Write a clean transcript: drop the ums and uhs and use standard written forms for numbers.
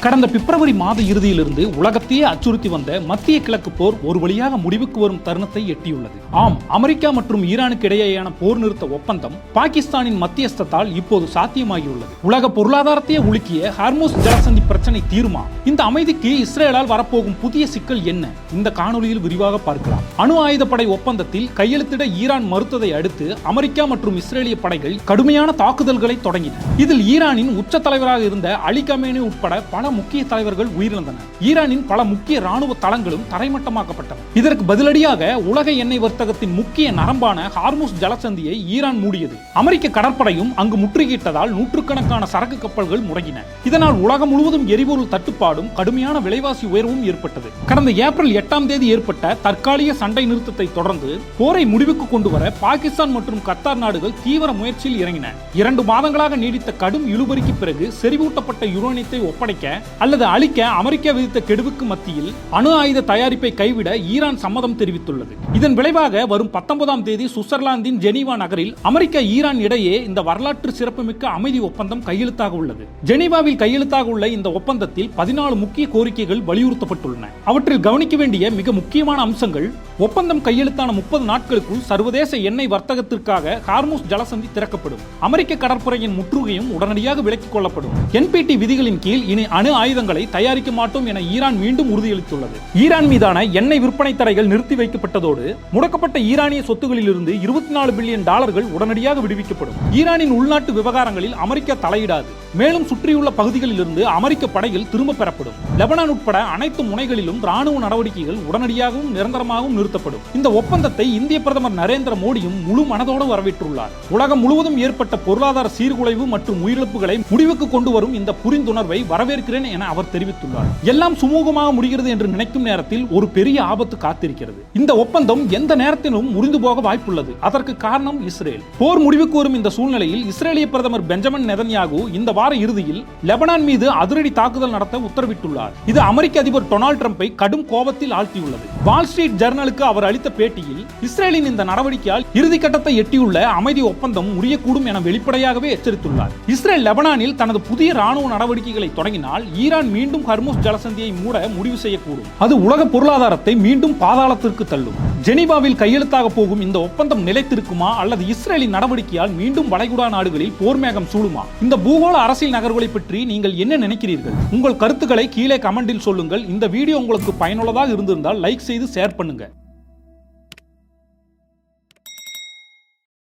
கடந்த பிப்ரவரி மாத இறுதியிலிருந்து உலகத்தையே அச்சுறுத்தி வந்த மத்திய கிழக்கு போர் ஒரு வழியாக முடிவுக்கு வரும் தருணத்தை எட்டியுள்ளது. ஆம், அமெரிக்கா மற்றும் ஈரானுக்கு இடையேயான போர் நிறுத்த ஒப்பந்தம் பாகிஸ்தானின் மத்தியஸ்தத்தால் இப்போது சாத்தியமாகியுள்ளது. உலக பொருளாதாரத்தையே உலுக்கிய ஹார்மூஸ் ஜலசந்தி பிரச்சனை தீருமா? இந்த அமைதிக்கு இஸ்ரேலால் வரப்போகும் புதிய சிக்கல் என்ன? இந்த காணொலியில் விரிவாக பார்க்கலாம். அணு ஆயுதப்படை ஒப்பந்தத்தில் கையெழுத்திட ஈரான் மறுத்ததை அடுத்து அமெரிக்கா மற்றும் இஸ்ரேலிய படைகள் கடுமையான தாக்குதல்களை தொடங்கின. இதில் ஈரானின் உச்ச தலைவராக இருந்த அலி கமேனி உட்பட பல முக்கிய தலைவர்கள் உயிரிழந்தனர். ஈரானின் பல முக்கிய ராணுவ தளங்களும் தரைமட்டமாக்கப்பட்டன. இதற்கு பதிலடியாக உலக எண்ணெய் வர்த்தகத்தின் முக்கிய நரம்பான ஹார்மூஸ் ஜலசந்தியை ஈரான் மூடியது. அமெரிக்க கடற்படையும் அங்கு முற்றுகையிட்டதால் நூற்றுக்கணக்கான சரக்கு கப்பல்கள் முடங்கின. இதனால் உலகம் முழுவதும் எரிபொருள் தட்டுப்பாடும் கடுமையான விலைவாசி உயர்வும் ஏற்பட்டது. கடந்த ஏப்ரல் 8ஆம் தேதி ஏற்பட்ட தற்காலிக சண்டை நிறுத்தத்தை தொடர்ந்து போரை முடிவுக்கு கொண்டு வர பாகிஸ்தான் மற்றும் கத்தார் நாடுகள் தீவிர முயற்சியில் இறங்கின. 2 மாதங்களாக நீடித்த கடும் இழுபறிக்கு பிறகு செறிவூட்டப்பட்ட யுரேனியத்தை ஒப்படைக்க அல்லது அழிக்க அமெரிக்கா விதித்த கெடுவுக்கு மத்தியில் அணு ஆயுத தயாரிப்பை கைவிட ஈரான் சம்மதம் தெரிவித்துள்ளது. இதன் விளைவாக வரும் 19ஆம் தேதி சுவிட்சர்லாந்தின் ஜெனீவா நகரில் அமெரிக்கா ஈரான் இடையே இந்த வரலாற்று சிறப்புமிக்க அமைதி ஒப்பந்தம் கையெழுத்தாக உள்ளது. ஜெனீவாவில் கையெழுத்தாக உள்ள இந்த ஒப்பந்தத்தில் 14 முக்கிய கோரிக்கைகள் வலியுறுத்தப்பட்டுள்ளன. அவற்றில் கவனிக்க வேண்டிய மிக முக்கியமான அம்சங்கள்: ஒப்பந்தம் கையெழுத்தான 30 நாட்களுக்குள் சர்வதேச எண்ணெய் வர்த்தகத்திற்காக ஹார்மூஸ் ஜலசந்தி திறக்கப்படும். அமெரிக்க கடற்படையின் முற்றுகையும் உடனடியாக விலக்கிக் கொள்ளப்படும். NPT விதிகளின் கீழ் இனி அணு ஆயுதங்களை தயாரிக்க மாட்டோம் என ஈரான் மீண்டும் உறுதியளித்துள்ளது. ஈரான் மீதான எண்ணெய் விற்பனை தடைகள் நிறுத்தி வைக்கப்பட்டதோடு முடக்கப்பட்ட ஈரானிய சொத்துகளில் இருந்து $24 பில்லியன் உடனடியாக விடுவிக்கப்படும். ஈரானின் உள்நாட்டு விவகாரங்களில் அமெரிக்கா தலையிடாது. மேலும் சுற்றியுள்ள பகுதிகளில் இருந்து அமெரிக்க படைகள் திரும்ப பெறப்படும். லெபனான் உட்பட அனைத்து முனைகளிலும் ராணுவ நடவடிக்கைகள் உடனடியாகவும் நிரந்தரமாகவும் நிறுத்தப்படும். இந்த ஒப்பந்தத்தை இந்திய பிரதமர் நரேந்திர மோடியும் முழு மனதோடு வரவேற்றுள்ளார். உலகம் முழுவதும் ஏற்பட்ட பொருளாதார சீர்குலைவு மற்றும் உயிரிழப்புகளை முடிவுக்கு கொண்டு வரும் இந்த புரிந்துணர்வை வரவேற்கிறேன் என அவர் தெரிவித்துள்ளார். எல்லாம் சுமூகமாக முடிகிறது என்று நினைக்கும் நேரத்தில் ஒரு பெரிய ஆபத்து காத்திருக்கிறது. இந்த ஒப்பந்தம் எந்த நேரத்திலும் முறிந்து போக வாய்ப்புள்ளது. அதற்கு காரணம் இஸ்ரேல். போர் முடிவுக்கு வரும் இந்த சூழ்நிலையில் இஸ்ரேலிய பிரதமர் பெஞ்சமின் நெதன்யாகு இந்த வார இறுதியில் லெபனான் மீது அதிரடி தாக்குதல் நடத்த உத்தரவிட்டுள்ளார். இது அமெரிக்க அதிபர் டொனால்ட் ட்ரம்பை கடும் கோபத்தில் ஆழ்த்தியுள்ளது. வால் ஸ்ட்ரீட் ஜர்னலுக்கு அவர் அளித்த பேட்டியில் இஸ்ரேலின் இந்த நடவடிக்கையால் இறுதிக்கட்டத்தை எட்டியுள்ள அமைதி ஒப்பந்தம் முறியக்கூடும் என வெளிப்படையாகவே எச்சரித்துள்ளார். இஸ்ரேல் லெபனானில் தனது புதிய ராணுவ நடவடிக்கைகளை தொடங்கினால் ஈரான் மீண்டும் ஹார்மூஸ் ஜலசந்தியை மூட முடிவு செய்யக்கூடும். அது உலக பொருளாதாரத்தை மீண்டும் பாதாளத்திற்கு தள்ளும். ஜெனீவாவில் கையெழுத்தாக போகும் இந்த ஒப்பந்தம் நிலைத்திருக்குமா அல்லது இஸ்ரேலின் நடவடிக்கையால் மீண்டும் வளைகுடா நாடுகளில் போர்மேகம் சூழுமா? இந்த பூகோள அரசியல் நகர்வுகளை பற்றி நீங்கள் என்ன நினைக்கிறீர்கள்? உங்கள் கருத்துக்களை கீழே கமெண்டில் சொல்லுங்கள். இந்த வீடியோ உங்களுக்கு பயனுள்ளதாக இருந்திருந்தால் லைக் செய்து ஷேர் பண்ணுங்க.